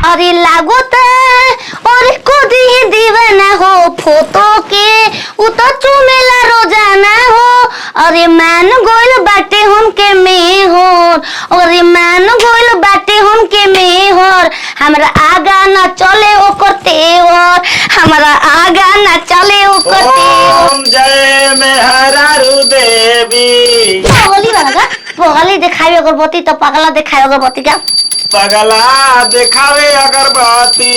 अरे लागो त और खुद ही दीवाना हो फोटो के उ तो चुमेला रोजाना हो। अरे मान गोइल बाटे हम के मेहर, अरे मान गोइल बाटे हम के मेहर, हमरा आगा न चले ओकर तेवर, हमरा आगा न चले ओकर तेवर। ओम जय मेहरारू देवी। पगली वाला पगली दिखावे अगरबत्ती तो पगला दिखावे अगरबत्ती क्या? पगला दिखावे अगरबत्ती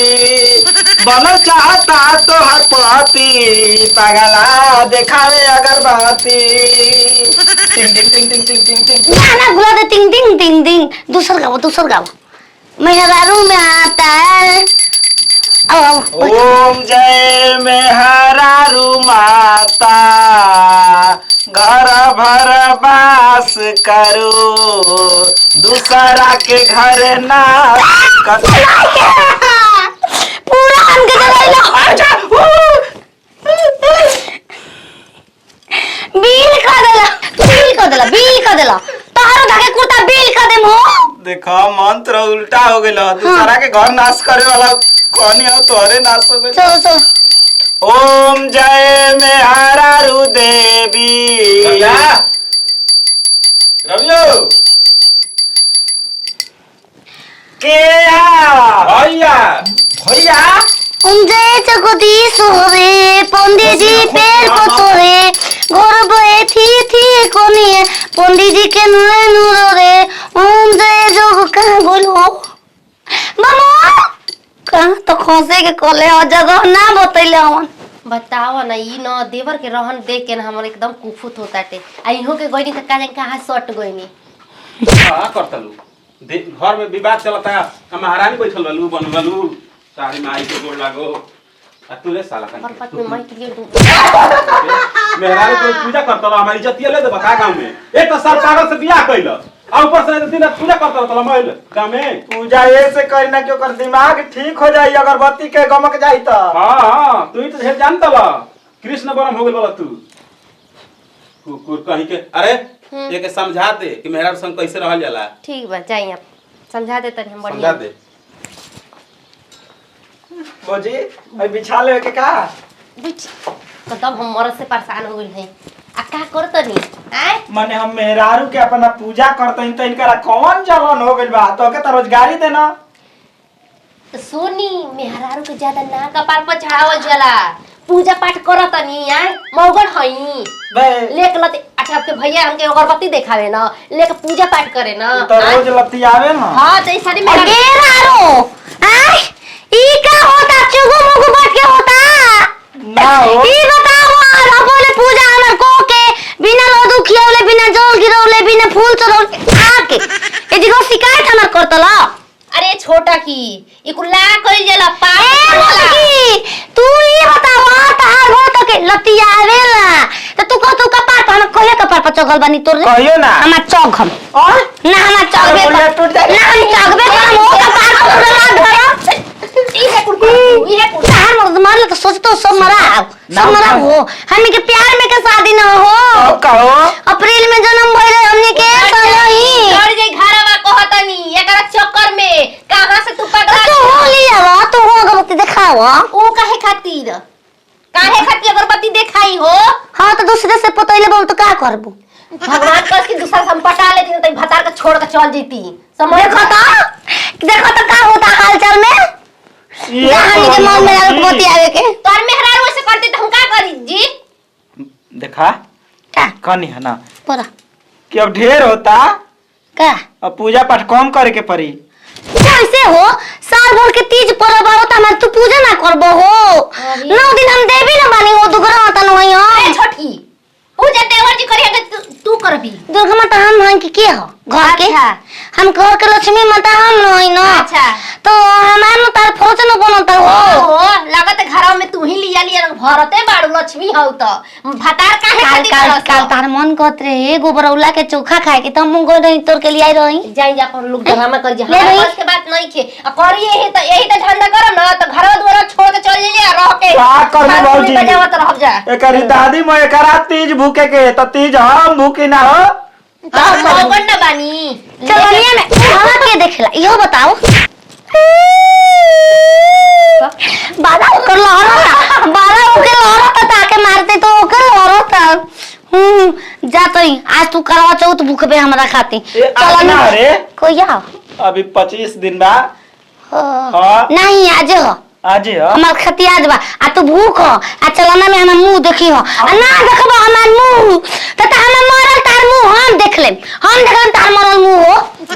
बनल चाहता तो हर पति। पगला दिखावे अगरबत्ती। टिंग टिंग टिंग टिंग टिंग टिंग टिंग। ना भुला दे टिंग टिंग टिंग टिंग। दूसर गाओ मेहरारू में आता है। ओम जय मेहरारू माता घर भर बास करो दूसरा के घर ना पूरा हमके बिल कर देला तारो धागे कुर्ता बिल कर देम हो। देखो मंत्र उल्टा हो गइल। दूसरा के घर नाश करे वाला कौन हो तोरे नाश हो गइल। चलो ओम जय मेहरारू देवी। रवियो के भैया भैया ओम जय जगदीश रे पंडित जी पैर को तोरे घर बे थी कोनी पंडित जी के नूर रे। ओम जय जग कहां बोलो मामा कहां तो खोसे के कोले और जगह ना बतैले हमन। बताओ ना ई न देवर के रहन देख के ना हमर एकदम कुफुत होताटे। आ इहो के गइनी त काहे कहां सट गइनी। का करतलू घर में विवाद चलता महारानी बैठल रहलू बनलू सारी माई के गोड़ लागो आ तूले साला का और पत्नी माई के लिए मेहरारू को पूजा करत रहा हमारी इज्जत ले दे बता गांव में एक तो साल पागल से बियाह कइल आ ऊपर से दिन पूजा करत रहल महिल गांव में। पूजा ऐसे करना क्यों कर दिमाग ठीक हो जाई अगरबत्ती के गमक जाई त। हां तू ही तो ढेर जानत बा कृष्ण बरम हो गेल बा तू कुकुर कहीं के। अरे ये के समझा दे कि मेहरारू संग कैसे रहल जाला। ठीक बा जाई आप समझा दे तनी हम समझा बढ़िया दे। बोजी अभी बिछा ले के का बिच तो तब हम मरद से परेशान हो गइल हई। आ का करतनी आय माने हम मेहरारू के अपना पूजा करतइन त इनकरा कौन जलन हो गइल बा तो के त रोजगारी देना। तो सोनी मेहरारू के ज्यादा ना कपार पर चढ़ावल जाला पूजा पाठ करतनी आय मौगन हई बे लेक लते अच्छा आपके भैया हमके अगरबत्ती देखावे ना लेके पूजा पाठ करे ना तो रोज लत्ती आवे ना। हां तो इस सारी मेरा गेरारो आय ई का होता चुगु मुगु बैठ के होता ना हो ई बताओ आ बोले पूजा हमर को के बिना लड्डू खियावले बिना जल गिरौले बिना फूल चढ़ौले आके ए दिगो शिकायत हमर करतला। अरे छोटा की ई कुल्ला कइल जाला पाप वाला तू ये बताओ तार हो तो के लतिया आवेला त तू कपार पर हम कोहे कपार पर चगल बानी तोर कहियो ना हमार चौक हम और ना हमार चगबे बोलिया टूट जाए। ना हम चगबे हम हो कपार पर चगल धरो ई है कुल्ला तार मर्द मारले तो सोचतो सब मरा हो हमनी के प्यार में के शादी ना हो। अब कहो अप्रैल में जन्म भइले हमनी के सही छोड़ जाई घरवा कहतनी एकरा चक्कर में कहां से तू पगला तू हो लिया तू हो अगरबत्ती दिखावा ओ काहे खातिर अगरबत्ती देखाई हो। हां तो दूसरे से पतैले बोल तो का करबू भगवान कस की दूसरा से हम पटा लेती त भतार के छोड़ के चल जीती समझ देखो तो का होता हालचाल में हमनी के मन में अगरबत्ती आवे के तोर मेहरारू ऐसे करती त हम का करी जी। देखा का कनी है ना परा कि अब ढेर होता का अब पूजा पाठ कम करे के पड़ी। कैसे हो साल भर के तीज पर्व आवता हम तू पूजा ना करबो हो 9 दिन हम देवी ना बानी हो दुगरा होता नहीं हो। ए छोटकी पूजा देवर जी करी अगर तू करबी दुर्गा माता हम हन के हो घर के अच्छा। हम घर के लक्ष्मी माता हम नहीं ना अच्छा तो हमार न तार फौज न बनता हो ओ लागत घरवा में तू ही लिया भरते बाड़ू लक्ष्मी हौ त भतार काहे काल खातिर काल करत काल तार मन करत रे गोबरौला के चोखा खाए के त हम गो नहीं तोर के लिए आई रही जाई जा अपन लोग ड्रामा कर जा ले हमारे रही। बस के बात नहीं खे आ करी यही त धंधा करम ना त घरवा दुआरा छोड़ के चल जाइए रह के का करबी हारमोनी बाबूजी? बजावत रह जा एकरी दादी में एकरा तीज भूखे के त तीज हम भूखी ना हो। मौगन ना बानी चलिए में हवा के देखला इहो बताओ तू करवा चौथ भूखबे हमरा खाती ए आज ना रे कोया अभी 25 दिन बा हाँ। नहीं आज हो आज है हमार खती आज बा आ तू भूख हो आ चलना में हमर मुंह देखी हो आ ना देखबो हमार मुंह त हमर मरल तार मुंह हम देख लेम तार मरल मुंह हो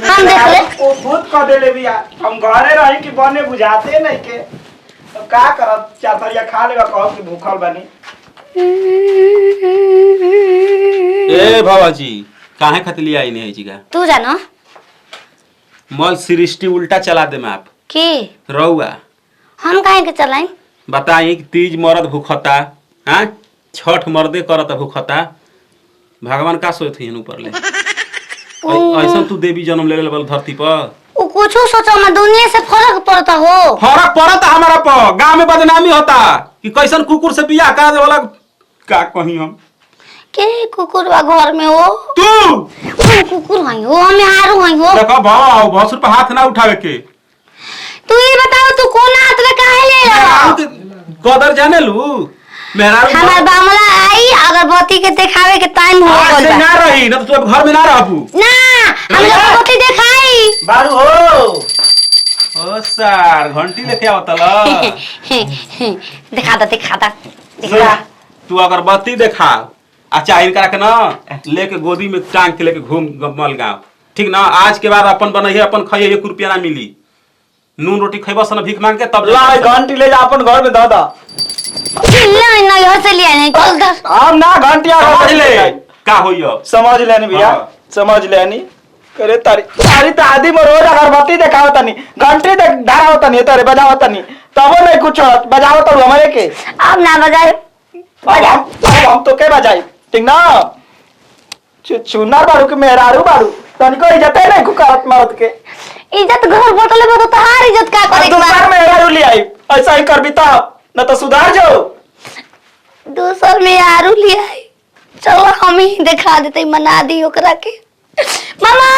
हम देख ले वो खुद कह देले बिया हम घरे रही कि बने बुझाते नहीं के तो का करब चार तरिया खा लेबा कहब कि भूखल बानी ए बाबाजी काहे खतली आई नहीं जीगा तू जानो मैं सृष्टि उल्टा चला दे मैं आप की रहुआ हम काहे के चलाई बताई कि तीज मर्द भूखता हाँ छठ मर्दे करत भूखता भगवान का सोच थी ऊपर ले ऐसा तू देवी जन्म ले ले धरती पर उ कुछो सोचो ना दुनिया से फर्क पड़ता हो फर्क पड़ता हमारा पर गांव में बदनामी होता कि कैसन कुकुर से बियाह करा दे वाला का कहीं हम के कुकुर बा घर में हो तू कुकुर हई हो हमें हारू हई हो देखो भाव भसुर पर हाथ ना उठावे के तू ये बताओ तू कोन हाथ में काहे ले रहा कदर जाने लू मेहरारू हमार बामला आई अगरबत्ती के दिखावे के टाइम हो आज गइल से बा ना रही ना तो तू अब घर में ना रहबू ना हम लोग अगरबत्ती दिखाई बारू हो ओ सर घंटी लेके आवतला दिखा दिखा तू अगरबत्ती देखा आ चाहे इनका के ना लेके गोदी में टांग के लेके घूम मल गाँव ठीक ना आज के बाद अपन बनइए अपन खाइए 1 रुपया ना मिली नून रोटी खइबस ना भीख मांग के तब ला घंटी ले जा अपन घर में दादा नहीं नहीं हो से लिया नहीं कल दस हम ना घंटिया समझ ले का होइयो समझ लेनी भैया हाँ। समझ लेनी करे तारी तो आदि में रोज अगरबत्ती देखावता नहीं घंटी धारावता नहीं तारे बजावता नहीं तबो नहीं कुछ बजावता हमारे के अब ना बजाए अब हम तो के बजाई ठीक ना चुनार बारू के मेहरारू बारू तनिको इज्जत है नहीं कुकारत मरद के इज्जत घर बोतले में तो तहार इज्जत का करे दूसर मेहरारू ले आई ऐसा ही करबी तब न तो सुधार जाओ दूसर में आरू लिया चलो हम ही दिखा देते मना दी ओकरा के मामा